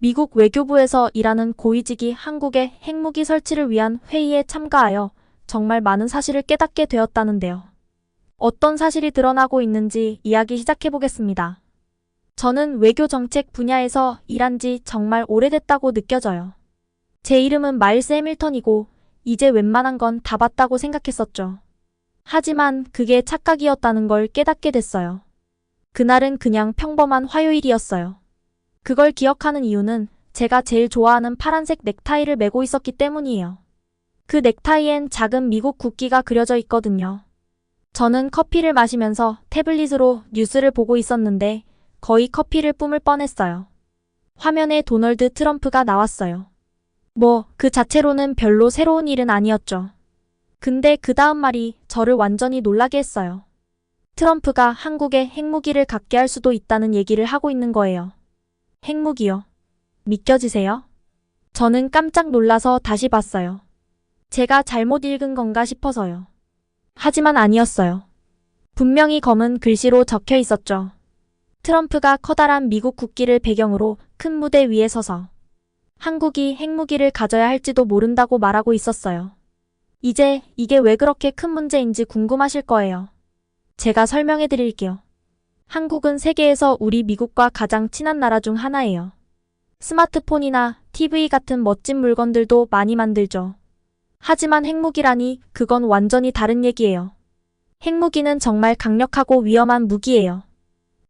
미국 외교부에서 일하는 고위직이 한국의 핵무기 설치를 위한 회의에 참가하여 정말 많은 사실을 깨닫게 되었다는데요. 어떤 사실이 드러나고 있는지 이야기 시작해보겠습니다. 저는 외교 정책 분야에서 일한 지 정말 오래됐다고 느껴져요. 제 이름은 마일스 해밀턴이고 이제 웬만한 건 다 봤다고 생각했었죠. 하지만 그게 착각이었다는 걸 깨닫게 됐어요. 그날은 그냥 평범한 화요일이었어요. 그걸 기억하는 이유는 제가 제일 좋아하는 파란색 넥타이를 메고 있었기 때문이에요. 그 넥타이엔 작은 미국 국기가 그려져 있거든요. 저는 커피를 마시면서 태블릿으로 뉴스를 보고 있었는데 거의 커피를 뿜을 뻔했어요. 화면에 도널드 트럼프가 나왔어요. 그 자체로는 별로 새로운 일은 아니었죠. 근데 그 다음 말이 저를 완전히 놀라게 했어요. 트럼프가 한국에 핵무기를 갖게 할 수도 있다는 얘기를 하고 있는 거예요. 핵무기요? 믿겨지세요? 저는 깜짝 놀라서 다시 봤어요. 제가 잘못 읽은 건가 싶어서요. 하지만 아니었어요. 분명히 검은 글씨로 적혀 있었죠. 트럼프가 커다란 미국 국기를 배경으로 큰 무대 위에 서서 한국이 핵무기를 가져야 할지도 모른다고 말하고 있었어요. 이제 이게 왜 그렇게 큰 문제인지 궁금하실 거예요. 제가 설명해 드릴게요. 한국은 세계에서 우리 미국과 가장 친한 나라 중 하나예요. 스마트폰이나 TV 같은 멋진 물건들도 많이 만들죠. 하지만 핵무기라니 그건 완전히 다른 얘기예요. 핵무기는 정말 강력하고 위험한 무기예요.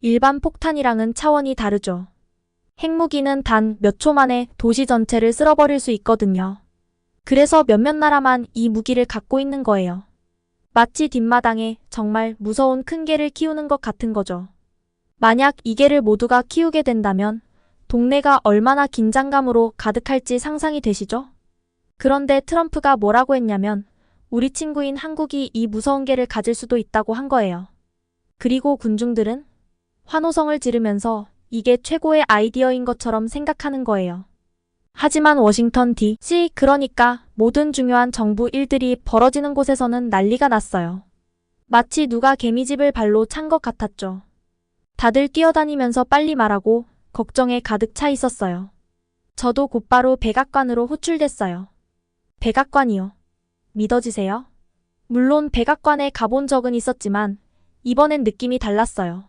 일반 폭탄이랑은 차원이 다르죠. 핵무기는 단 몇 초 만에 도시 전체를 쓸어버릴 수 있거든요. 그래서 몇몇 나라만 이 무기를 갖고 있는 거예요. 마치 뒷마당에 정말 무서운 큰 개를 키우는 것 같은 거죠. 만약 이 개를 모두가 키우게 된다면 동네가 얼마나 긴장감으로 가득할지 상상이 되시죠? 그런데 트럼프가 뭐라고 했냐면 우리 친구인 한국이 이 무서운 개를 가질 수도 있다고 한 거예요. 그리고 군중들은 환호성을 지르면서 이게 최고의 아이디어인 것처럼 생각하는 거예요. 하지만 워싱턴 DC, 그러니까 모든 중요한 정부 일들이 벌어지는 곳에서는 난리가 났어요. 마치 누가 개미집을 발로 찬 것 같았죠. 다들 뛰어다니면서 빨리 말하고 걱정에 가득 차 있었어요. 저도 곧바로 백악관으로 호출됐어요. 백악관이요? 믿어지세요? 물론 백악관에 가본 적은 있었지만 이번엔 느낌이 달랐어요.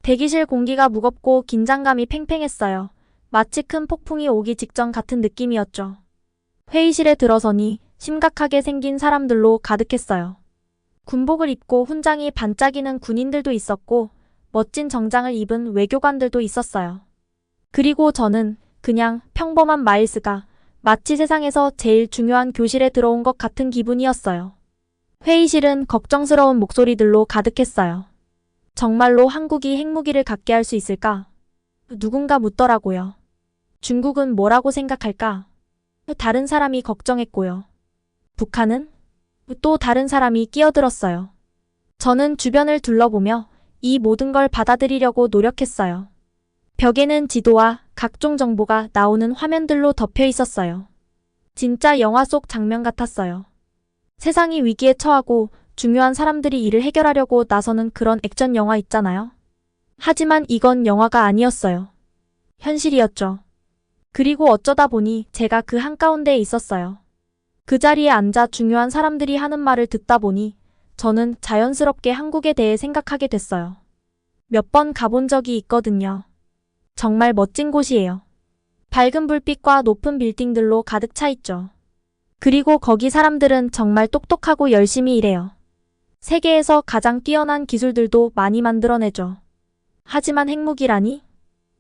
대기실 공기가 무겁고 긴장감이 팽팽했어요. 마치 큰 폭풍이 오기 직전 같은 느낌이었죠. 회의실에 들어서니 심각하게 생긴 사람들로 가득했어요. 군복을 입고 훈장이 반짝이는 군인들도 있었고 멋진 정장을 입은 외교관들도 있었어요. 그리고 저는 그냥 평범한 마일스가 마치 세상에서 제일 중요한 교실에 들어온 것 같은 기분이었어요. 회의실은 걱정스러운 목소리들로 가득했어요. 정말로 한국이 핵무기를 갖게 할 수 있을까? 누군가 묻더라고요. 중국은 뭐라고 생각할까? 다른 사람이 걱정했고요. 북한은? 또 다른 사람이 끼어들었어요. 저는 주변을 둘러보며 이 모든 걸 받아들이려고 노력했어요. 벽에는 지도와 각종 정보가 나오는 화면들로 덮여 있었어요. 진짜 영화 속 장면 같았어요. 세상이 위기에 처하고 중요한 사람들이 이를 해결하려고 나서는 그런 액션 영화 있잖아요. 하지만 이건 영화가 아니었어요. 현실이었죠. 그리고 어쩌다 보니 제가 그 한가운데에 있었어요. 그 자리에 앉아 중요한 사람들이 하는 말을 듣다 보니 저는 자연스럽게 한국에 대해 생각하게 됐어요. 몇 번 가본 적이 있거든요. 정말 멋진 곳이에요. 밝은 불빛과 높은 빌딩들로 가득 차 있죠. 그리고 거기 사람들은 정말 똑똑하고 열심히 일해요. 세계에서 가장 뛰어난 기술들도 많이 만들어내죠. 하지만 핵무기라니?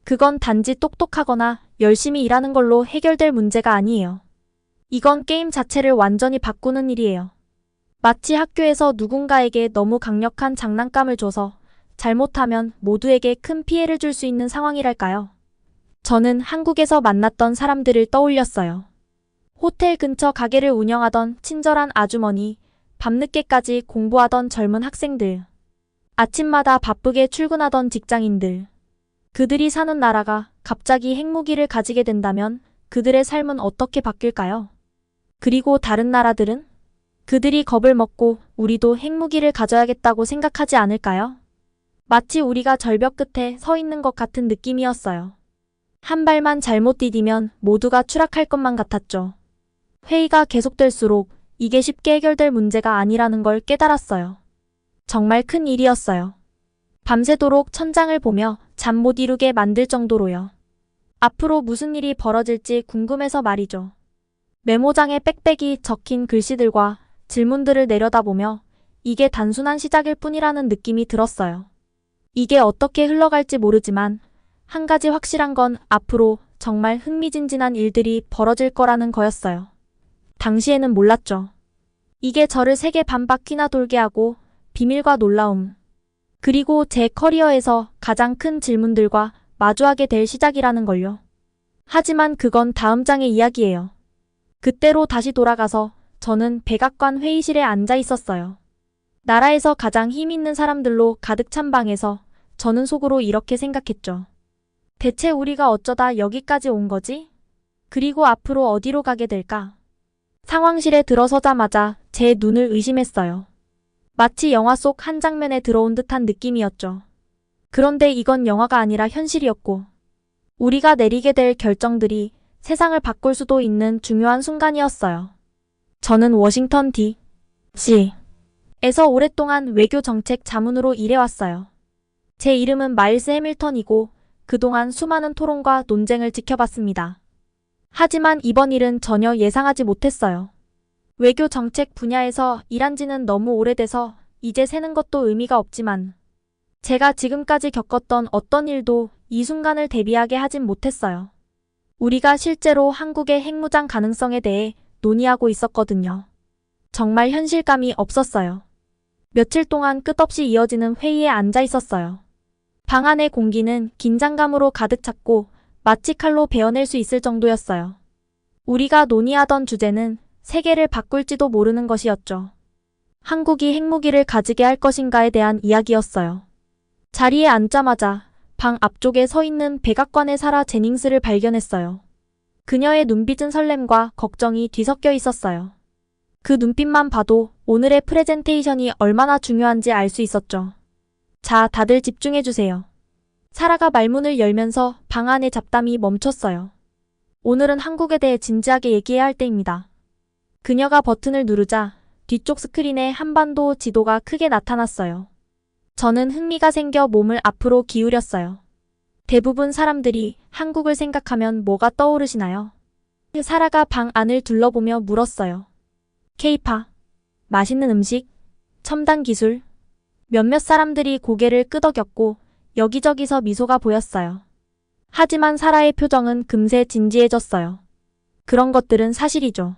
그건 단지 똑똑하거나 열심히 일하는 걸로 해결될 문제가 아니에요. 이건 게임 자체를 완전히 바꾸는 일이에요. 마치 학교에서 누군가에게 너무 강력한 장난감을 줘서 잘못하면 모두에게 큰 피해를 줄 수 있는 상황이랄까요? 저는 한국에서 만났던 사람들을 떠올렸어요. 호텔 근처 가게를 운영하던 친절한 아주머니, 밤늦게까지 공부하던 젊은 학생들, 아침마다 바쁘게 출근하던 직장인들. 그들이 사는 나라가 갑자기 핵무기를 가지게 된다면 그들의 삶은 어떻게 바뀔까요? 그리고 다른 나라들은? 그들이 겁을 먹고 우리도 핵무기를 가져야겠다고 생각하지 않을까요? 마치 우리가 절벽 끝에 서 있는 것 같은 느낌이었어요. 한 발만 잘못 디디면 모두가 추락할 것만 같았죠. 회의가 계속될수록 이게 쉽게 해결될 문제가 아니라는 걸 깨달았어요. 정말 큰 일이었어요. 밤새도록 천장을 보며 잠 못 이루게 만들 정도로요. 앞으로 무슨 일이 벌어질지 궁금해서 말이죠. 메모장에 빽빽이 적힌 글씨들과 질문들을 내려다보며 이게 단순한 시작일 뿐이라는 느낌이 들었어요. 이게 어떻게 흘러갈지 모르지만 한 가지 확실한 건 앞으로 정말 흥미진진한 일들이 벌어질 거라는 거였어요. 당시에는 몰랐죠. 이게 저를 세계 반바퀴나 돌게 하고 비밀과 놀라움, 그리고 제 커리어에서 가장 큰 질문들과 마주하게 될 시작이라는 걸요. 하지만 그건 다음 장의 이야기예요. 그때로 다시 돌아가서 저는 백악관 회의실에 앉아 있었어요. 나라에서 가장 힘 있는 사람들로 가득 찬 방에서 저는 속으로 이렇게 생각했죠. 대체 우리가 어쩌다 여기까지 온 거지? 그리고 앞으로 어디로 가게 될까? 상황실에 들어서자마자 제 눈을 의심했어요. 마치 영화 속 한 장면에 들어온 듯한 느낌이었죠. 그런데 이건 영화가 아니라 현실이었고, 우리가 내리게 될 결정들이 세상을 바꿀 수도 있는 중요한 순간이었어요. 저는 워싱턴 D.C.에서 오랫동안 외교 정책 자문으로 일해왔어요. 제 이름은 마일스 해밀턴이고 그동안 수많은 토론과 논쟁을 지켜봤습니다. 하지만 이번 일은 전혀 예상하지 못했어요. 외교 정책 분야에서 일한 지는 너무 오래돼서 이제 세는 것도 의미가 없지만 제가 지금까지 겪었던 어떤 일도 이 순간을 대비하게 하진 못했어요. 우리가 실제로 한국의 핵무장 가능성에 대해 논의하고 있었거든요. 정말 현실감이 없었어요. 며칠 동안 끝없이 이어지는 회의에 앉아 있었어요. 방 안의 공기는 긴장감으로 가득 찼고 마치 칼로 베어낼 수 있을 정도였어요. 우리가 논의하던 주제는 세계를 바꿀지도 모르는 것이었죠. 한국이 핵무기를 가지게 할 것인가에 대한 이야기였어요. 자리에 앉자마자 방 앞쪽에 서 있는 백악관의 사라 제닝스를 발견했어요. 그녀의 눈빛은 설렘과 걱정이 뒤섞여 있었어요. 그 눈빛만 봐도 오늘의 프레젠테이션이 얼마나 중요한지 알 수 있었죠. 자, 다들 집중해주세요. 사라가 말문을 열면서 방 안의 잡담이 멈췄어요. 오늘은 한국에 대해 진지하게 얘기해야 할 때입니다. 그녀가 버튼을 누르자 뒤쪽 스크린에 한반도 지도가 크게 나타났어요. 저는 흥미가 생겨 몸을 앞으로 기울였어요. 대부분 사람들이 한국을 생각하면 뭐가 떠오르시나요? 사라가 방 안을 둘러보며 물었어요. K-팝, 맛있는 음식, 첨단 기술. 몇몇 사람들이 고개를 끄덕였고 여기저기서 미소가 보였어요. 하지만 사라의 표정은 금세 진지해졌어요. 그런 것들은 사실이죠.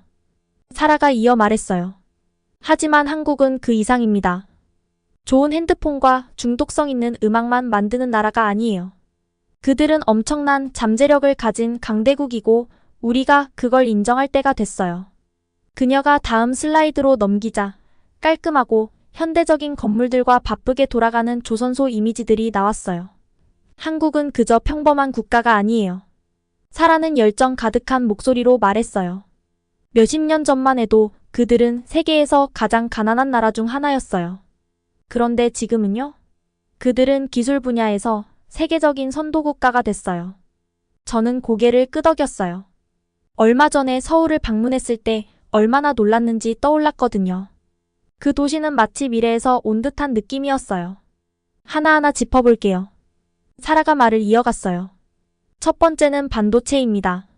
사라가 이어 말했어요. 하지만 한국은 그 이상입니다. 좋은 핸드폰과 중독성 있는 음악만 만드는 나라가 아니에요. 그들은 엄청난 잠재력을 가진 강대국이고 우리가 그걸 인정할 때가 됐어요. 그녀가 다음 슬라이드로 넘기자 깔끔하고 현대적인 건물들과 바쁘게 돌아가는 조선소 이미지들이 나왔어요. 한국은 그저 평범한 국가가 아니에요. 사라는 열정 가득한 목소리로 말했어요. 몇십 년 전만 해도 그들은 세계에서 가장 가난한 나라 중 하나였어요. 그런데 지금은요? 그들은 기술 분야에서 세계적인 선도국가가 됐어요. 저는 고개를 끄덕였어요. 얼마 전에 서울을 방문했을 때 얼마나 놀랐는지 떠올랐거든요. 그 도시는 마치 미래에서 온 듯한 느낌이었어요. 하나하나 짚어볼게요. 사라가 말을 이어갔어요. 첫 번째는 반도체입니다.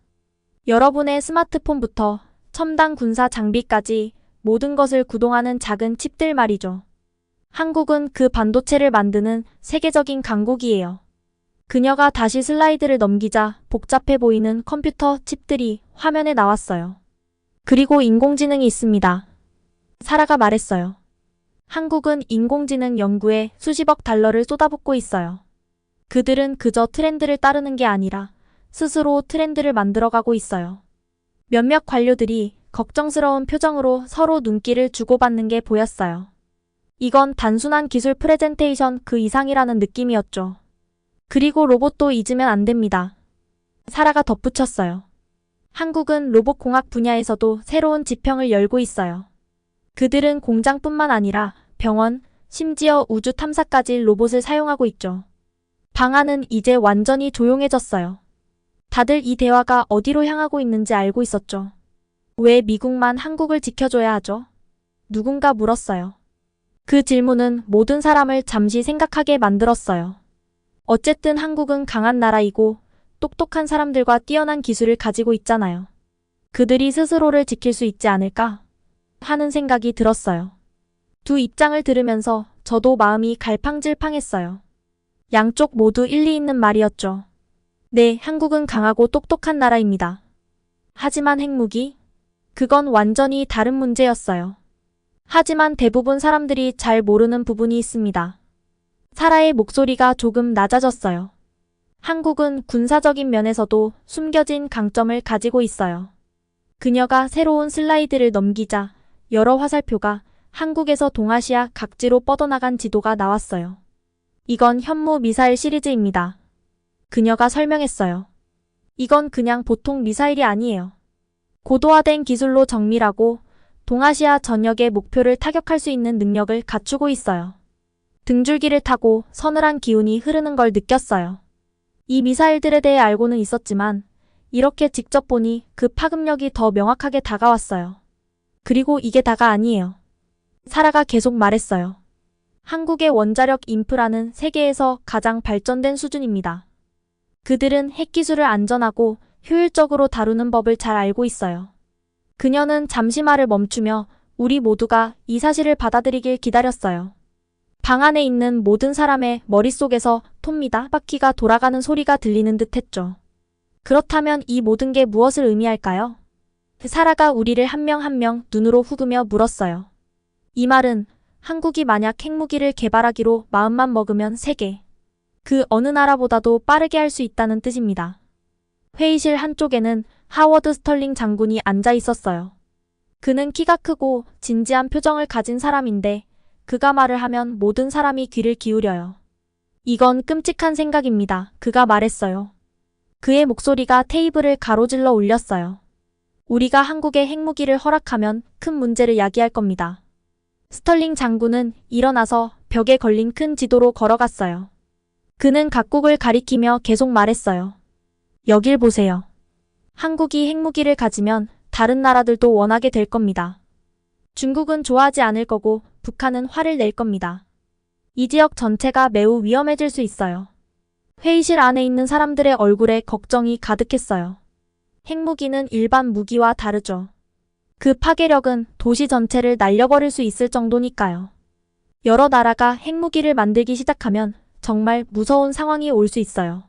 여러분의 스마트폰부터 첨단 군사 장비까지 모든 것을 구동하는 작은 칩들 말이죠. 한국은 그 반도체를 만드는 세계적인 강국이에요. 그녀가 다시 슬라이드를 넘기자 복잡해 보이는 컴퓨터 칩들이 화면에 나왔어요. 그리고 인공지능이 있습니다. 사라가 말했어요. 한국은 인공지능 연구에 수십억 달러를 쏟아붓고 있어요. 그들은 그저 트렌드를 따르는 게 아니라 스스로 트렌드를 만들어가고 있어요. 몇몇 관료들이 걱정스러운 표정으로 서로 눈길을 주고받는 게 보였어요. 이건 단순한 기술 프레젠테이션 그 이상이라는 느낌이었죠. 그리고 로봇도 잊으면 안 됩니다. 사라가 덧붙였어요. 한국은 로봇공학 분야에서도 새로운 지평을 열고 있어요. 그들은 공장뿐만 아니라 병원, 심지어 우주 탐사까지 로봇을 사용하고 있죠. 방 안은 이제 완전히 조용해졌어요. 다들 이 대화가 어디로 향하고 있는지 알고 있었죠. 왜 미국만 한국을 지켜줘야 하죠? 누군가 물었어요. 그 질문은 모든 사람을 잠시 생각하게 만들었어요. 어쨌든 한국은 강한 나라이고 똑똑한 사람들과 뛰어난 기술을 가지고 있잖아요. 그들이 스스로를 지킬 수 있지 않을까 하는 생각이 들었어요. 두 입장을 들으면서 저도 마음이 갈팡질팡했어요. 양쪽 모두 일리 있는 말이었죠. 네, 한국은 강하고 똑똑한 나라입니다. 하지만 핵무기? 그건 완전히 다른 문제였어요. 하지만 대부분 사람들이 잘 모르는 부분이 있습니다. 사라의 목소리가 조금 낮아졌어요. 한국은 군사적인 면에서도 숨겨진 강점을 가지고 있어요. 그녀가 새로운 슬라이드를 넘기자 여러 화살표가 한국에서 동아시아 각지로 뻗어나간 지도가 나왔어요. 이건 현무 미사일 시리즈입니다. 그녀가 설명했어요. 이건 그냥 보통 미사일이 아니에요. 고도화된 기술로 정밀하고 동아시아 전역의 목표를 타격할 수 있는 능력을 갖추고 있어요. 등줄기를 타고 서늘한 기운이 흐르는 걸 느꼈어요. 이 미사일들에 대해 알고는 있었지만 이렇게 직접 보니 그 파급력이 더 명확하게 다가왔어요. 그리고 이게 다가 아니에요. 사라가 계속 말했어요. 한국의 원자력 인프라는 세계에서 가장 발전된 수준입니다. 그들은 핵기술을 안전하고 효율적으로 다루는 법을 잘 알고 있어요. 그녀는 잠시 말을 멈추며 우리 모두가 이 사실을 받아들이길 기다렸어요. 방 안에 있는 모든 사람의 머릿속에서 톱니다 바퀴가 돌아가는 소리가 들리는 듯 했죠. 그렇다면 이 모든 게 무엇을 의미할까요? 사라가 우리를 한 명 한 명 눈으로 후그며 물었어요. 이 말은 한국이 만약 핵무기를 개발하기로 마음만 먹으면 세계 그 어느 나라보다도 빠르게 할 수 있다는 뜻입니다. 회의실 한쪽에는 하워드 스털링 장군이 앉아 있었어요. 그는 키가 크고 진지한 표정을 가진 사람인데 그가 말을 하면 모든 사람이 귀를 기울여요. 이건 끔찍한 생각입니다. 그가 말했어요. 그의 목소리가 테이블을 가로질러 울렸어요. 우리가 한국에 핵무기를 허락하면 큰 문제를 야기할 겁니다. 스털링 장군은 일어나서 벽에 걸린 큰 지도로 걸어갔어요. 그는 각국을 가리키며 계속 말했어요. 여길 보세요. 한국이 핵무기를 가지면 다른 나라들도 원하게 될 겁니다. 중국은 좋아하지 않을 거고 북한은 화를 낼 겁니다. 이 지역 전체가 매우 위험해질 수 있어요. 회의실 안에 있는 사람들의 얼굴에 걱정이 가득했어요. 핵무기는 일반 무기와 다르죠. 그 파괴력은 도시 전체를 날려버릴 수 있을 정도니까요. 여러 나라가 핵무기를 만들기 시작하면 정말 무서운 상황이 올 수 있어요.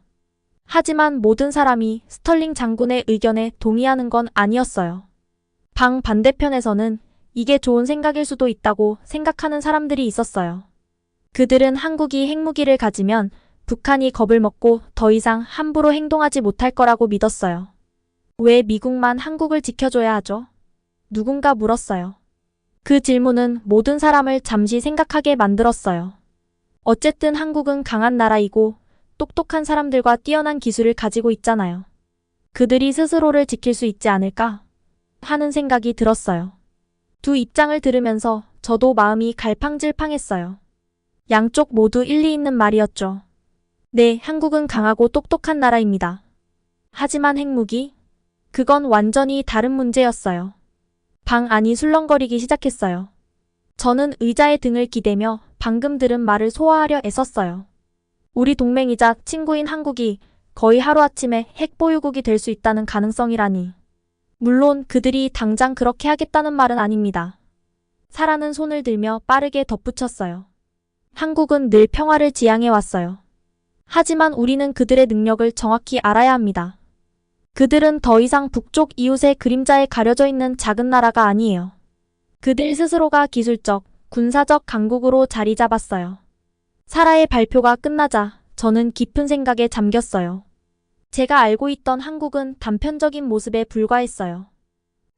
하지만 모든 사람이 스털링 장군의 의견에 동의하는 건 아니었어요. 방 반대편에서는 이게 좋은 생각일 수도 있다고 생각하는 사람들이 있었어요. 그들은 한국이 핵무기를 가지면 북한이 겁을 먹고 더 이상 함부로 행동하지 못할 거라고 믿었어요. 왜 미국만 한국을 지켜줘야 하죠? 누군가 물었어요. 그 질문은 모든 사람을 잠시 생각하게 만들었어요. 어쨌든 한국은 강한 나라이고 똑똑한 사람들과 뛰어난 기술을 가지고 있잖아요. 그들이 스스로를 지킬 수 있지 않을까 하는 생각이 들었어요. 두 입장을 들으면서 저도 마음이 갈팡질팡했어요. 양쪽 모두 일리 있는 말이었죠. 네, 한국은 강하고 똑똑한 나라입니다. 하지만 핵무기? 그건 완전히 다른 문제였어요. 방 안이 술렁거리기 시작했어요. 저는 의자에 등을 기대며 방금 들은 말을 소화하려 애썼어요. 우리 동맹이자 친구인 한국이 거의 하루아침에 핵보유국이 될 수 있다는 가능성이라니. 물론 그들이 당장 그렇게 하겠다는 말은 아닙니다. 사라는 손을 들며 빠르게 덧붙였어요. 한국은 늘 평화를 지향해왔어요. 하지만 우리는 그들의 능력을 정확히 알아야 합니다. 그들은 더 이상 북쪽 이웃의 그림자에 가려져 있는 작은 나라가 아니에요. 그들 스스로가 기술적, 군사적 강국으로 자리 잡았어요. 사라의 발표가 끝나자 저는 깊은 생각에 잠겼어요. 제가 알고 있던 한국은 단편적인 모습에 불과했어요.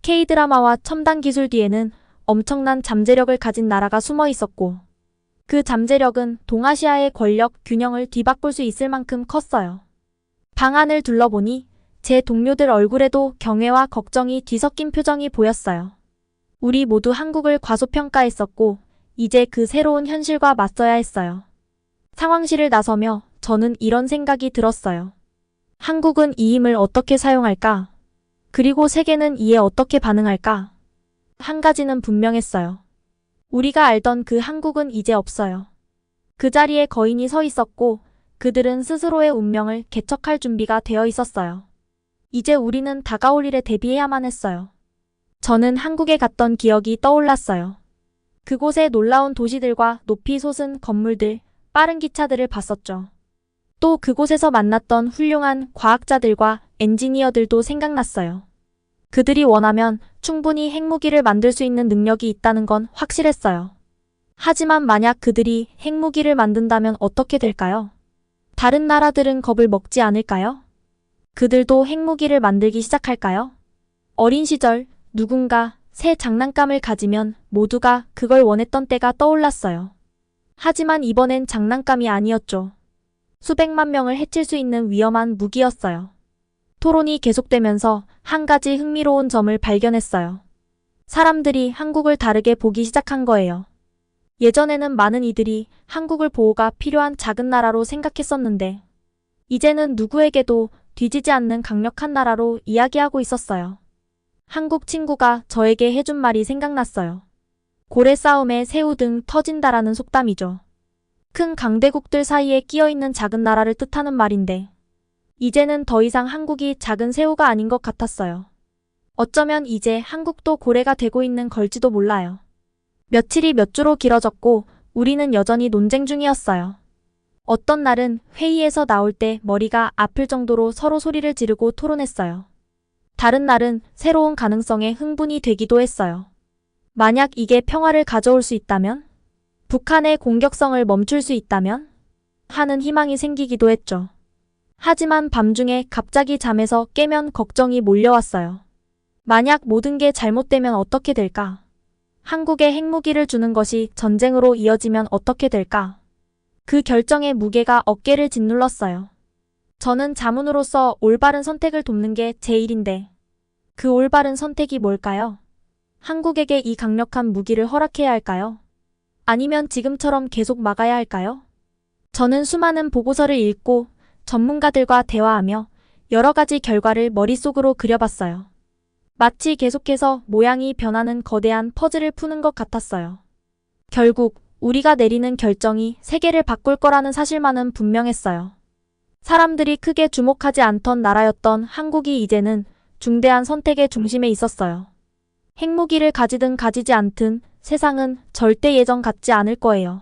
K-드라마와 첨단 기술 뒤에는 엄청난 잠재력을 가진 나라가 숨어 있었고 그 잠재력은 동아시아의 권력 균형을 뒤바꿀 수 있을 만큼 컸어요. 방 안을 둘러보니 제 동료들 얼굴에도 경외와 걱정이 뒤섞인 표정이 보였어요. 우리 모두 한국을 과소평가했었고 이제 그 새로운 현실과 맞서야 했어요. 상황실을 나서며 저는 이런 생각이 들었어요. 한국은 이 힘을 어떻게 사용할까? 그리고 세계는 이에 어떻게 반응할까? 한 가지는 분명했어요. 우리가 알던 그 한국은 이제 없어요. 그 자리에 거인이 서 있었고 그들은 스스로의 운명을 개척할 준비가 되어 있었어요. 이제 우리는 다가올 일에 대비해야만 했어요. 저는 한국에 갔던 기억이 떠올랐어요. 그곳의 놀라운 도시들과 높이 솟은 건물들, 빠른 기차들을 봤었죠. 또 그곳에서 만났던 훌륭한 과학자들과 엔지니어들도 생각났어요. 그들이 원하면 충분히 핵무기를 만들 수 있는 능력이 있다는 건 확실했어요. 하지만 만약 그들이 핵무기를 만든다면 어떻게 될까요? 다른 나라들은 겁을 먹지 않을까요? 그들도 핵무기를 만들기 시작할까요? 어린 시절 누군가 새 장난감을 가지면 모두가 그걸 원했던 때가 떠올랐어요. 하지만 이번엔 장난감이 아니었죠. 수백만 명을 해칠 수 있는 위험한 무기였어요. 토론이 계속되면서 한 가지 흥미로운 점을 발견했어요. 사람들이 한국을 다르게 보기 시작한 거예요. 예전에는 많은 이들이 한국을 보호가 필요한 작은 나라로 생각했었는데, 이제는 누구에게도 뒤지지 않는 강력한 나라로 이야기하고 있었어요. 한국 친구가 저에게 해준 말이 생각났어요. 고래 싸움에 새우 등 터진다라는 속담이죠. 큰 강대국들 사이에 끼어있는 작은 나라를 뜻하는 말인데, 이제는 더 이상 한국이 작은 새우가 아닌 것 같았어요. 어쩌면 이제 한국도 고래가 되고 있는 걸지도 몰라요. 며칠이 몇 주로 길어졌고 우리는 여전히 논쟁 중이었어요. 어떤 날은 회의에서 나올 때 머리가 아플 정도로 서로 소리를 지르고 토론했어요. 다른 날은 새로운 가능성에 흥분이 되기도 했어요. 만약 이게 평화를 가져올 수 있다면? 북한의 공격성을 멈출 수 있다면? 하는 희망이 생기기도 했죠. 하지만 밤중에 갑자기 잠에서 깨면 걱정이 몰려왔어요. 만약 모든 게 잘못되면 어떻게 될까? 한국에 핵무기를 주는 것이 전쟁으로 이어지면 어떻게 될까? 그 결정의 무게가 어깨를 짓눌렀어요. 저는 자문으로서 올바른 선택을 돕는 게 제 일인데, 그 올바른 선택이 뭘까요? 한국에게 이 강력한 무기를 허락해야 할까요? 아니면 지금처럼 계속 막아야 할까요? 저는 수많은 보고서를 읽고 전문가들과 대화하며 여러 가지 결과를 머릿속으로 그려봤어요. 마치 계속해서 모양이 변하는 거대한 퍼즐을 푸는 것 같았어요. 결국 우리가 내리는 결정이 세계를 바꿀 거라는 사실만은 분명했어요. 사람들이 크게 주목하지 않던 나라였던 한국이 이제는 중대한 선택의 중심에 있었어요. 핵무기를 가지든 가지지 않든 세상은 절대 예전 같지 않을 거예요.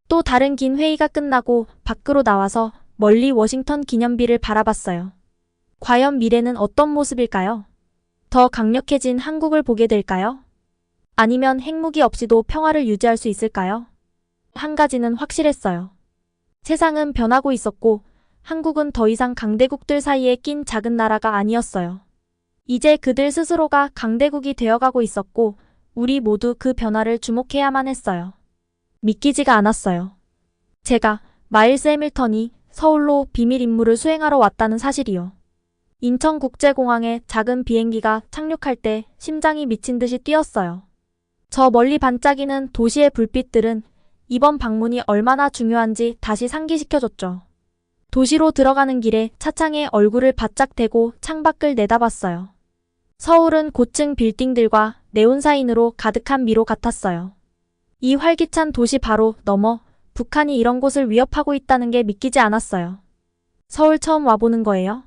또 다른 긴 회의가 끝나고 밖으로 나와서 멀리 워싱턴 기념비를 바라봤어요. 과연 미래는 어떤 모습일까요? 더 강력해진 한국을 보게 될까요? 아니면 핵무기 없이도 평화를 유지할 수 있을까요? 한 가지는 확실했어요. 세상은 변하고 있었고 한국은 더 이상 강대국들 사이에 낀 작은 나라가 아니었어요. 이제 그들 스스로가 강대국이 되어가고 있었고 우리 모두 그 변화를 주목해야만 했어요. 믿기지가 않았어요. 제가 마일스 해밀턴이 서울로 비밀 임무를 수행하러 왔다는 사실이요. 인천국제공항에 작은 비행기가 착륙할 때 심장이 미친 듯이 뛰었어요. 저 멀리 반짝이는 도시의 불빛들은 이번 방문이 얼마나 중요한지 다시 상기시켜줬죠. 도시로 들어가는 길에 차창에 얼굴을 바짝 대고 창밖을 내다봤어요. 서울은 고층 빌딩들과 네온사인으로 가득한 미로 같았어요. 이 활기찬 도시 바로 너머 북한이 이런 곳을 위협하고 있다는 게 믿기지 않았어요. 서울 처음 와보는 거예요?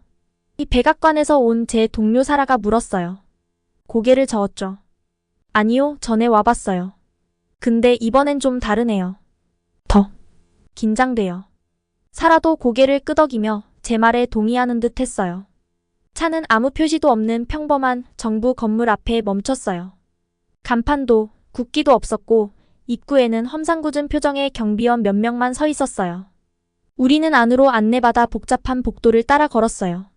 이 백악관에서 온 제 동료 사라가 물었어요. 고개를 저었죠. 아니요, 전에 와봤어요. 근데 이번엔 좀 다르네요. 더 긴장돼요. 사라도 고개를 끄덕이며 제 말에 동의하는 듯 했어요. 차는 아무 표시도 없는 평범한 정부 건물 앞에 멈췄어요. 간판도 국기도 없었고 입구에는 험상궂은 표정의 경비원 몇 명만 서 있었어요. 우리는 안으로 안내받아 복잡한 복도를 따라 걸었어요.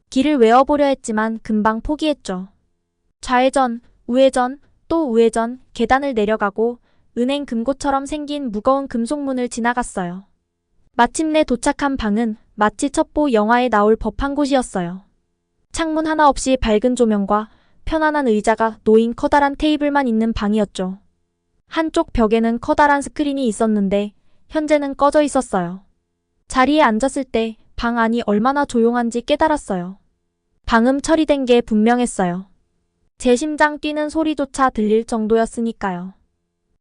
길을 외워보려 했지만 금방 포기했죠. 좌회전, 우회전, 또 우회전, 계단을 내려가고 은행 금고처럼 생긴 무거운 금속문을 지나갔어요. 마침내 도착한 방은 마치 첩보 영화에 나올 법한 곳이었어요. 창문 하나 없이 밝은 조명과 편안한 의자가 놓인 커다란 테이블만 있는 방이었죠. 한쪽 벽에는 커다란 스크린이 있었는데 현재는 꺼져 있었어요. 자리에 앉았을 때 방 안이 얼마나 조용한지 깨달았어요. 방음 처리된 게 분명했어요. 제 심장 뛰는 소리조차 들릴 정도였으니까요.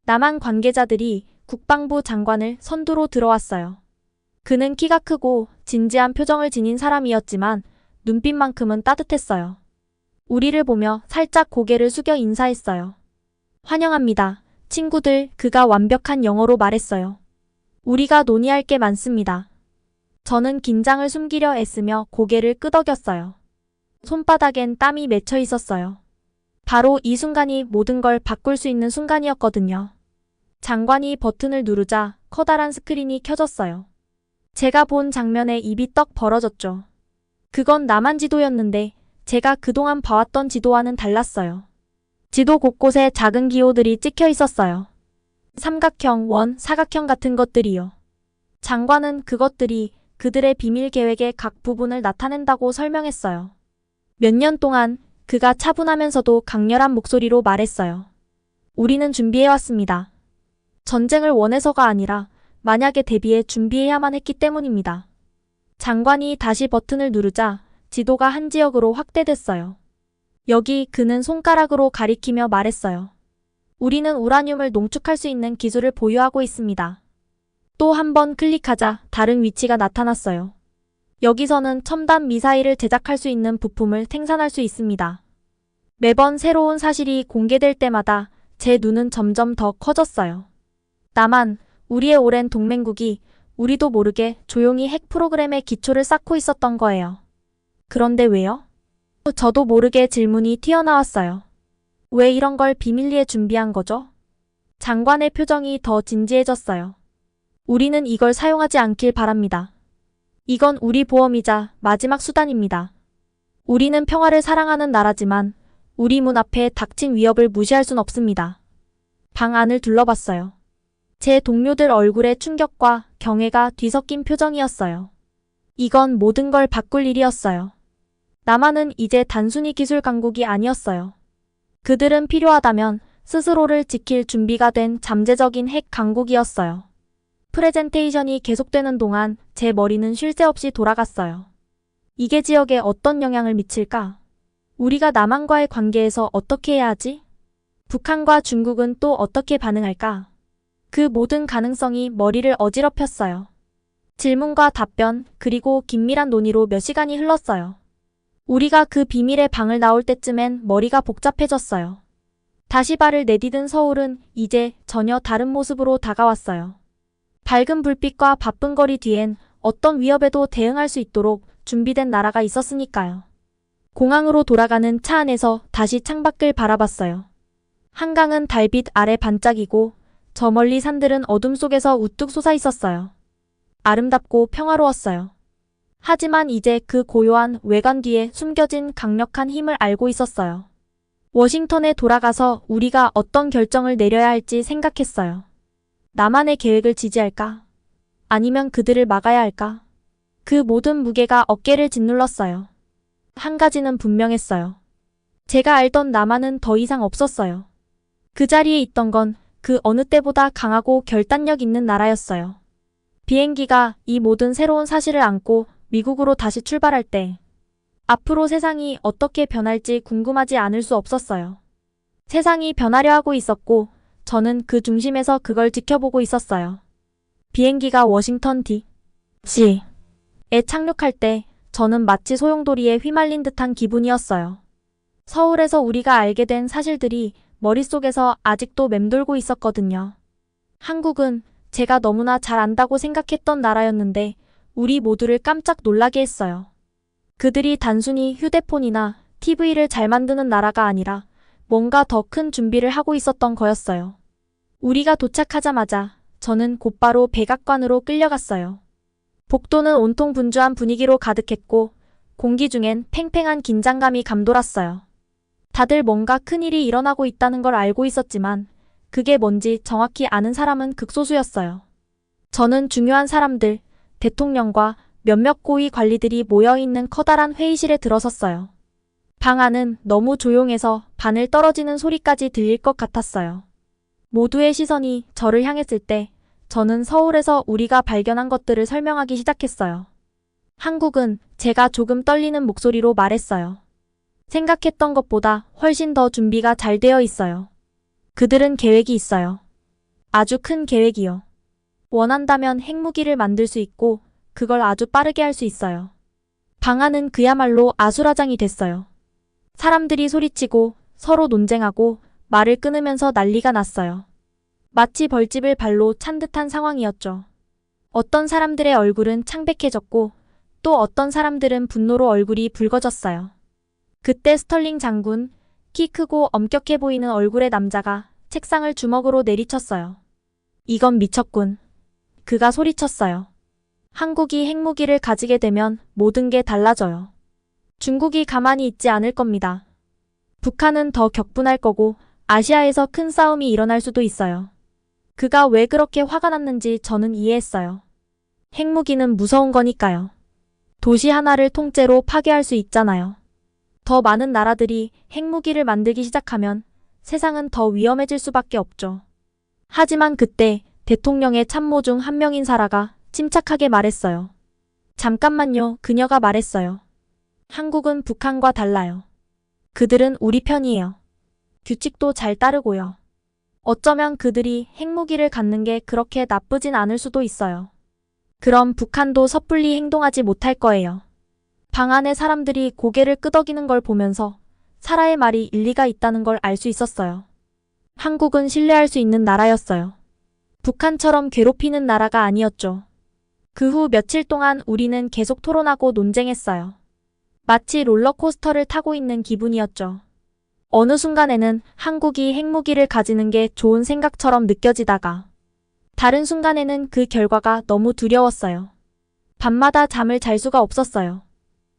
남한 관계자들이 국방부 장관을 선두로 들어왔어요. 그는 키가 크고 진지한 표정을 지닌 사람이었지만 눈빛만큼은 따뜻했어요. 우리를 보며 살짝 고개를 숙여 인사했어요. 환영합니다. 친구들, 그가 완벽한 영어로 말했어요. 우리가 논의할 게 많습니다. 저는 긴장을 숨기려 애쓰며 고개를 끄덕였어요. 손바닥엔 땀이 맺혀 있었어요. 바로 이 순간이 모든 걸 바꿀 수 있는 순간이었거든요. 장관이 버튼을 누르자 커다란 스크린이 켜졌어요. 제가 본 장면에 입이 떡 벌어졌죠. 그건 남한 지도였는데 제가 그동안 봐왔던 지도와는 달랐어요. 지도 곳곳에 작은 기호들이 찍혀 있었어요. 삼각형, 원, 사각형 같은 것들이요. 장관은 그것들이 그들의 비밀 계획의 각 부분을 나타낸다고 설명했어요. 몇 년 동안 그가 차분하면서도 강렬한 목소리로 말했어요. 우리는 준비해왔습니다. 전쟁을 원해서가 아니라 만약에 대비해 준비해야만 했기 때문입니다. 장관이 다시 버튼을 누르자 지도가 한 지역으로 확대됐어요. 여기, 그는 손가락으로 가리키며 말했어요. 우리는 우라늄을 농축할 수 있는 기술을 보유하고 있습니다. 또 한 번 클릭하자 다른 위치가 나타났어요. 여기서는 첨단 미사일을 제작할 수 있는 부품을 생산할 수 있습니다. 매번 새로운 사실이 공개될 때마다 제 눈은 점점 더 커졌어요. 남한, 우리의 오랜 동맹국이 우리도 모르게 조용히 핵 프로그램의 기초를 쌓고 있었던 거예요. 그런데 왜요? 저도 모르게 질문이 튀어나왔어요. 왜 이런 걸 비밀리에 준비한 거죠? 장관의 표정이 더 진지해졌어요. 우리는 이걸 사용하지 않길 바랍니다. 이건 우리 보험이자 마지막 수단입니다. 우리는 평화를 사랑하는 나라지만 우리 문 앞에 닥친 위협을 무시할 순 없습니다. 방 안을 둘러봤어요. 제 동료들 얼굴에 충격과 경애가 뒤섞인 표정이었어요. 이건 모든 걸 바꿀 일이었어요. 남한은 이제 단순히 기술 강국이 아니었어요. 그들은 필요하다면 스스로를 지킬 준비가 된 잠재적인 핵 강국이었어요. 프레젠테이션이 계속되는 동안 제 머리는 쉴 새 없이 돌아갔어요. 이게 지역에 어떤 영향을 미칠까? 우리가 남한과의 관계에서 어떻게 해야 하지? 북한과 중국은 또 어떻게 반응할까? 그 모든 가능성이 머리를 어지럽혔어요. 질문과 답변, 그리고 긴밀한 논의로 몇 시간이 흘렀어요. 우리가 그 비밀의 방을 나올 때쯤엔 머리가 복잡해졌어요. 다시 발을 내디딘 서울은 이제 전혀 다른 모습으로 다가왔어요. 밝은 불빛과 바쁜 거리 뒤엔 어떤 위협에도 대응할 수 있도록 준비된 나라가 있었으니까요. 공항으로 돌아가는 차 안에서 다시 창밖을 바라봤어요. 한강은 달빛 아래 반짝이고 저 멀리 산들은 어둠 속에서 우뚝 솟아 있었어요. 아름답고 평화로웠어요. 하지만 이제 그 고요한 외관 뒤에 숨겨진 강력한 힘을 알고 있었어요. 워싱턴에 돌아가서 우리가 어떤 결정을 내려야 할지 생각했어요. 남한의 계획을 지지할까? 아니면 그들을 막아야 할까? 그 모든 무게가 어깨를 짓눌렀어요. 한 가지는 분명했어요. 제가 알던 남한은 더 이상 없었어요. 그 자리에 있던 건 그 어느 때보다 강하고 결단력 있는 나라였어요. 비행기가 이 모든 새로운 사실을 안고 미국으로 다시 출발할 때 앞으로 세상이 어떻게 변할지 궁금하지 않을 수 없었어요. 세상이 변하려 하고 있었고 저는 그 중심에서 그걸 지켜보고 있었어요. 비행기가 워싱턴 D.C.에 착륙할 때 저는 마치 소용돌이에 휘말린 듯한 기분이었어요. 서울에서 우리가 알게 된 사실들이 머릿속에서 아직도 맴돌고 있었거든요. 한국은 제가 너무나 잘 안다고 생각했던 나라였는데 우리 모두를 깜짝 놀라게 했어요. 그들이 단순히 휴대폰이나 TV를 잘 만드는 나라가 아니라 뭔가 더 큰 준비를 하고 있었던 거였어요. 우리가 도착하자마자 저는 곧바로 백악관으로 끌려갔어요. 복도는 온통 분주한 분위기로 가득했고 공기 중엔 팽팽한 긴장감이 감돌았어요. 다들 뭔가 큰일이 일어나고 있다는 걸 알고 있었지만 그게 뭔지 정확히 아는 사람은 극소수였어요. 저는 중요한 사람들, 대통령과 몇몇 고위 관리들이 모여있는 커다란 회의실에 들어섰어요. 방 안은 너무 조용해서 바늘 떨어지는 소리까지 들릴 것 같았어요. 모두의 시선이 저를 향했을 때 저는 서울에서 우리가 발견한 것들을 설명하기 시작했어요. 한국은 제가 조금 떨리는 목소리로 말했어요. 생각했던 것보다 훨씬 더 준비가 잘 되어 있어요. 그들은 계획이 있어요. 아주 큰 계획이요. 원한다면 핵무기를 만들 수 있고 그걸 아주 빠르게 할 수 있어요. 방안은 그야말로 아수라장이 됐어요. 사람들이 소리치고 서로 논쟁하고 말을 끊으면서 난리가 났어요. 마치 벌집을 발로 찬 듯한 상황이었죠. 어떤 사람들의 얼굴은 창백해졌고 또 어떤 사람들은 분노로 얼굴이 붉어졌어요. 그때 스털링 장군, 키 크고 엄격해 보이는 얼굴의 남자가 책상을 주먹으로 내리쳤어요. 이건 미쳤군. 그가 소리쳤어요. 한국이 핵무기를 가지게 되면 모든 게 달라져요. 중국이 가만히 있지 않을 겁니다. 북한은 더 격분할 거고 아시아에서 큰 싸움이 일어날 수도 있어요. 그가 왜 그렇게 화가 났는지 저는 이해했어요. 핵무기는 무서운 거니까요. 도시 하나를 통째로 파괴할 수 있잖아요. 더 많은 나라들이 핵무기를 만들기 시작하면 세상은 더 위험해질 수밖에 없죠. 하지만 그때 대통령의 참모 중 한 명인 사라가 침착하게 말했어요. 잠깐만요. 그녀가 말했어요. 한국은 북한과 달라요. 그들은 우리 편이에요. 규칙도 잘 따르고요. 어쩌면 그들이 핵무기를 갖는 게 그렇게 나쁘진 않을 수도 있어요. 그럼 북한도 섣불리 행동하지 못할 거예요. 방 안의 사람들이 고개를 끄덕이는 걸 보면서 사라의 말이 일리가 있다는 걸 알 수 있었어요. 한국은 신뢰할 수 있는 나라였어요. 북한처럼 괴롭히는 나라가 아니었죠. 그 후 며칠 동안 우리는 계속 토론하고 논쟁했어요. 마치 롤러코스터를 타고 있는 기분이었죠. 어느 순간에는 한국이 핵무기를 가지는 게 좋은 생각처럼 느껴지다가 다른 순간에는 그 결과가 너무 두려웠어요. 밤마다 잠을 잘 수가 없었어요.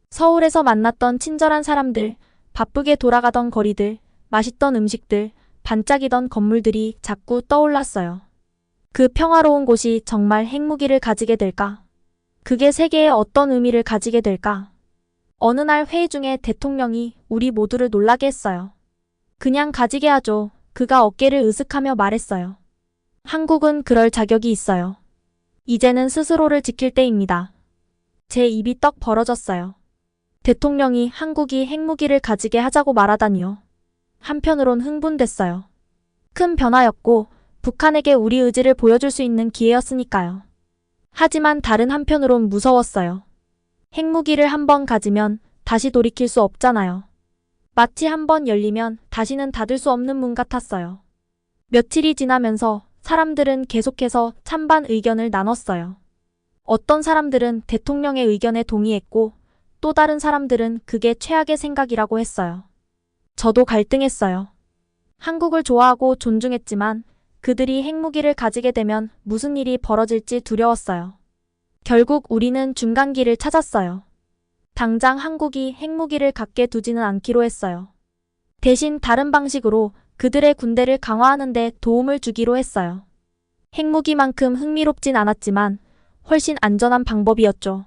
서울에서 만났던 친절한 사람들, 바쁘게 돌아가던 거리들, 맛있던 음식들, 반짝이던 건물들이 자꾸 떠올랐어요. 그 평화로운 곳이 정말 핵무기를 가지게 될까? 그게 세계에 어떤 의미를 가지게 될까? 어느 날 회의 중에 대통령이 우리 모두를 놀라게 했어요. 그냥 가지게 하죠. 그가 어깨를 으쓱하며 말했어요. 한국은 그럴 자격이 있어요. 이제는 스스로를 지킬 때입니다. 제 입이 떡 벌어졌어요. 대통령이 한국이 핵무기를 가지게 하자고 말하다니요. 한편으론 흥분됐어요. 큰 변화였고 북한에게 우리 의지를 보여줄 수 있는 기회였으니까요. 하지만 다른 한편으론 무서웠어요. 핵무기를 한번 가지면 다시 돌이킬 수 없잖아요. 마치 한번 열리면 다시는 닫을 수 없는 문 같았어요. 며칠이 지나면서 사람들은 계속해서 찬반 의견을 나눴어요. 어떤 사람들은 대통령의 의견에 동의했고 또 다른 사람들은 그게 최악의 생각이라고 했어요. 저도 갈등했어요. 한국을 좋아하고 존중했지만 그들이 핵무기를 가지게 되면 무슨 일이 벌어질지 두려웠어요. 결국 우리는 중간길을 찾았어요. 당장 한국이 핵무기를 갖게 두지는 않기로 했어요. 대신 다른 방식으로 그들의 군대를 강화하는 데 도움을 주기로 했어요. 핵무기만큼 흥미롭진 않았지만 훨씬 안전한 방법이었죠.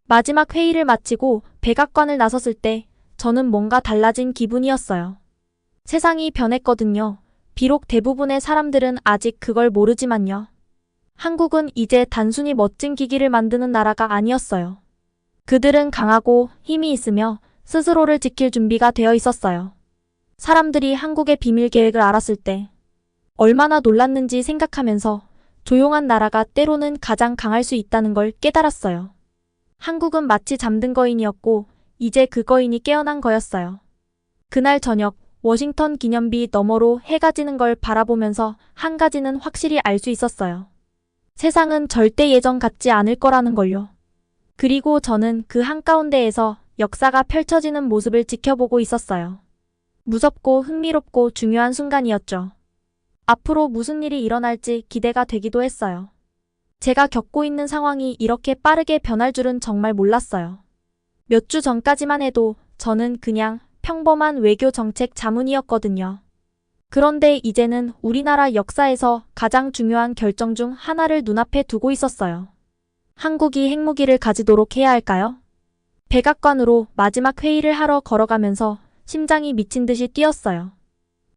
마지막 회의를 마치고 백악관을 나섰을 때 저는 뭔가 달라진 기분이었어요. 세상이 변했거든요. 비록 대부분의 사람들은 아직 그걸 모르지만요. 한국은 이제 단순히 멋진 기기를 만드는 나라가 아니었어요. 그들은 강하고 힘이 있으며 스스로를 지킬 준비가 되어 있었어요. 사람들이 한국의 비밀 계획을 알았을 때 얼마나 놀랐는지 생각하면서 조용한 나라가 때로는 가장 강할 수 있다는 걸 깨달았어요. 한국은 마치 잠든 거인이었고 이제 그 거인이 깨어난 거였어요. 그날 저녁 워싱턴 기념비 너머로 해가 지는 걸 바라보면서 한 가지는 확실히 알 수 있었어요. 세상은 절대 예전 같지 않을 거라는 걸요. 그리고 저는 그 한가운데에서 역사가 펼쳐지는 모습을 지켜보고 있었어요. 무섭고 흥미롭고 중요한 순간이었죠. 앞으로 무슨 일이 일어날지 기대가 되기도 했어요. 제가 겪고 있는 상황이 이렇게 빠르게 변할 줄은 정말 몰랐어요. 몇 주 전까지만 해도 저는 그냥 평범한 외교 정책 자문이었거든요. 그런데 이제는 우리나라 역사에서 가장 중요한 결정 중 하나를 눈앞에 두고 있었어요. 한국이 핵무기를 가지도록 해야 할까요? 백악관으로 마지막 회의를 하러 걸어가면서 심장이 미친 듯이 뛰었어요.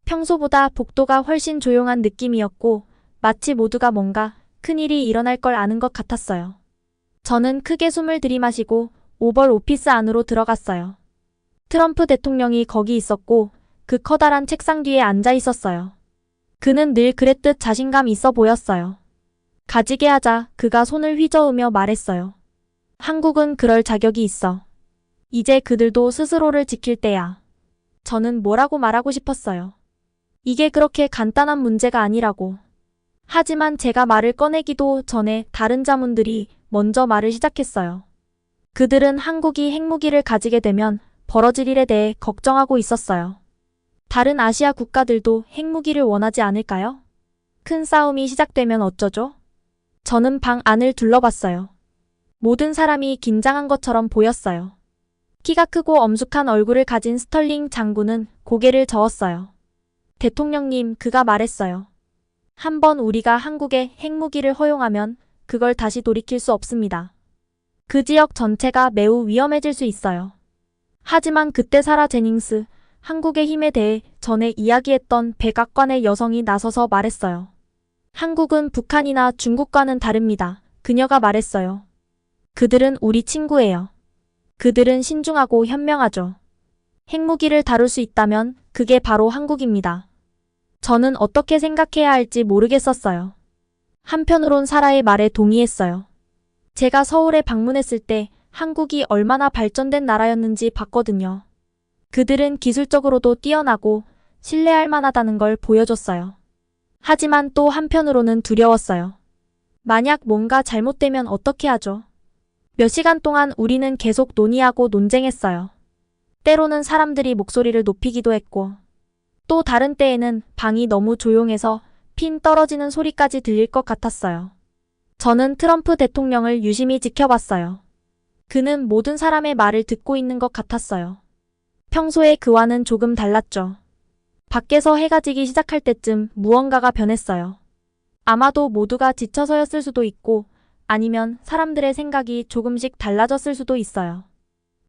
평소보다 복도가 훨씬 조용한 느낌이었고 마치 모두가 뭔가 큰일이 일어날 걸 아는 것 같았어요. 저는 크게 숨을 들이마시고 오벌 오피스 안으로 들어갔어요. 트럼프 대통령이 거기 있었고 그 커다란 책상 뒤에 앉아 있었어요. 그는 늘 그랬듯 자신감 있어 보였어요. 가지게 하자 그가 손을 휘저으며 말했어요. 한국은 그럴 자격이 있어. 이제 그들도 스스로를 지킬 때야. 저는 뭐라고 말하고 싶었어요. 이게 그렇게 간단한 문제가 아니라고. 하지만 제가 말을 꺼내기도 전에 다른 자문들이 먼저 말을 시작했어요. 그들은 한국이 핵무기를 가지게 되면 벌어질 일에 대해 걱정하고 있었어요. 다른 아시아 국가들도 핵무기를 원하지 않을까요? 큰 싸움이 시작되면 어쩌죠? 저는 방 안을 둘러봤어요. 모든 사람이 긴장한 것처럼 보였어요. 키가 크고 엄숙한 얼굴을 가진 스털링 장군은 고개를 저었어요. 대통령님, 그가 말했어요. 한번 우리가 한국에 핵무기를 허용하면 그걸 다시 돌이킬 수 없습니다. 그 지역 전체가 매우 위험해질 수 있어요. 하지만 그때 사라 제닝스, 한국의 힘에 대해 전에 이야기했던 백악관의 여성이 나서서 말했어요. 한국은 북한이나 중국과는 다릅니다. 그녀가 말했어요. 그들은 우리 친구예요. 그들은 신중하고 현명하죠. 핵무기를 다룰 수 있다면 그게 바로 한국입니다. 저는 어떻게 생각해야 할지 모르겠었어요. 한편으론 사라의 말에 동의했어요. 제가 서울에 방문했을 때 한국이 얼마나 발전된 나라였는지 봤거든요. 그들은 기술적으로도 뛰어나고 신뢰할 만하다는 걸 보여줬어요. 하지만 또 한편으로는 두려웠어요. 만약 뭔가 잘못되면 어떻게 하죠? 몇 시간 동안 우리는 계속 논의하고 논쟁했어요. 때로는 사람들이 목소리를 높이기도 했고, 또 다른 때에는 방이 너무 조용해서 핀 떨어지는 소리까지 들릴 것 같았어요. 저는 트럼프 대통령을 유심히 지켜봤어요. 그는 모든 사람의 말을 듣고 있는 것 같았어요. 평소에 그와는 조금 달랐죠. 밖에서 해가 지기 시작할 때쯤 무언가가 변했어요. 아마도 모두가 지쳐서였을 수도 있고 아니면 사람들의 생각이 조금씩 달라졌을 수도 있어요.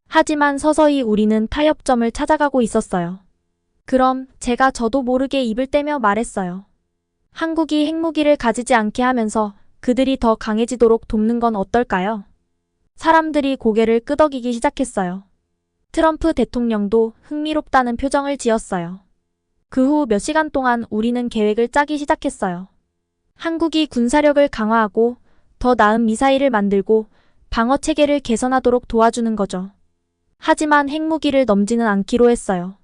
하지만 서서히 우리는 타협점을 찾아가고 있었어요. 그럼 제가 저도 모르게 입을 떼며 말했어요. 한국이 핵무기를 가지지 않게 하면서 그들이 더 강해지도록 돕는 건 어떨까요? 사람들이 고개를 끄덕이기 시작했어요. 트럼프 대통령도 흥미롭다는 표정을 지었어요. 그 후 몇 시간 동안 우리는 계획을 짜기 시작했어요. 한국이 군사력을 강화하고 더 나은 미사일을 만들고 방어 체계를 개선하도록 도와주는 거죠. 하지만 핵무기를 넘지는 않기로 했어요.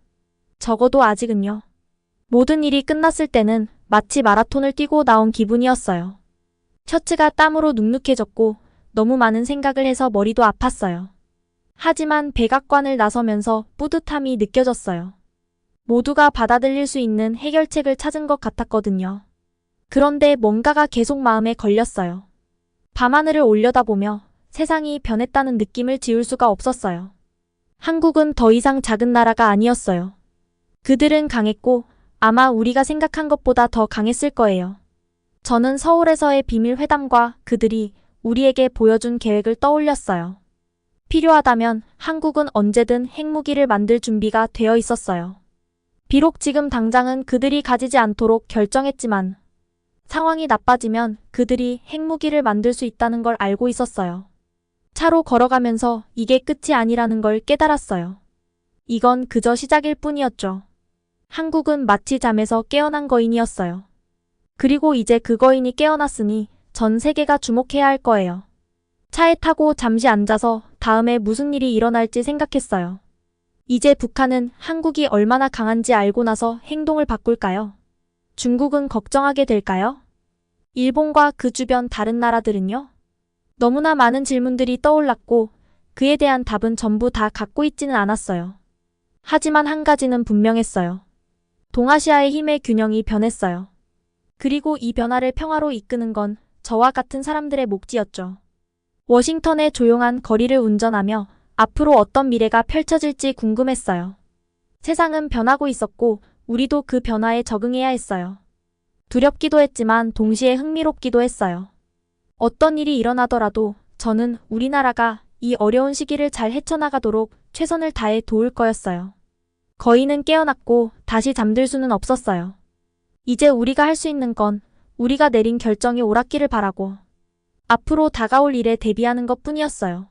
적어도 아직은요. 모든 일이 끝났을 때는 마치 마라톤을 뛰고 나온 기분이었어요. 셔츠가 땀으로 눅눅해졌고 너무 많은 생각을 해서 머리도 아팠어요. 하지만 백악관을 나서면서 뿌듯함이 느껴졌어요. 모두가 받아들일 수 있는 해결책을 찾은 것 같았거든요. 그런데 뭔가가 계속 마음에 걸렸어요. 밤하늘을 올려다보며 세상이 변했다는 느낌을 지울 수가 없었어요. 한국은 더 이상 작은 나라가 아니었어요. 그들은 강했고 아마 우리가 생각한 것보다 더 강했을 거예요. 저는 서울에서의 비밀 회담과 그들이 우리에게 보여준 계획을 떠올렸어요. 필요하다면 한국은 언제든 핵무기를 만들 준비가 되어 있었어요. 비록 지금 당장은 그들이 가지지 않도록 결정했지만 상황이 나빠지면 그들이 핵무기를 만들 수 있다는 걸 알고 있었어요. 차로 걸어가면서 이게 끝이 아니라는 걸 깨달았어요. 이건 그저 시작일 뿐이었죠. 한국은 마치 잠에서 깨어난 거인이었어요. 그리고 이제 그 거인이 깨어났으니 전 세계가 주목해야 할 거예요. 차에 타고 잠시 앉아서 다음에 무슨 일이 일어날지 생각했어요. 이제 북한은 한국이 얼마나 강한지 알고 나서 행동을 바꿀까요? 중국은 걱정하게 될까요? 일본과 그 주변 다른 나라들은요? 너무나 많은 질문들이 떠올랐고 그에 대한 답은 전부 다 갖고 있지는 않았어요. 하지만 한 가지는 분명했어요. 동아시아의 힘의 균형이 변했어요. 그리고 이 변화를 평화로 이끄는 건 저와 같은 사람들의 몫이었죠. 워싱턴의 조용한 거리를 운전하며 앞으로 어떤 미래가 펼쳐질지 궁금했어요. 세상은 변하고 있었고 우리도 그 변화에 적응해야 했어요. 두렵기도 했지만 동시에 흥미롭기도 했어요. 어떤 일이 일어나더라도 저는 우리나라가 이 어려운 시기를 잘 헤쳐나가도록 최선을 다해 도울 거였어요. 거인은 깨어났고 다시 잠들 수는 없었어요. 이제 우리가 할 수 있는 건 우리가 내린 결정이 옳았기를 바라고 앞으로 다가올 일에 대비하는 것 뿐이었어요.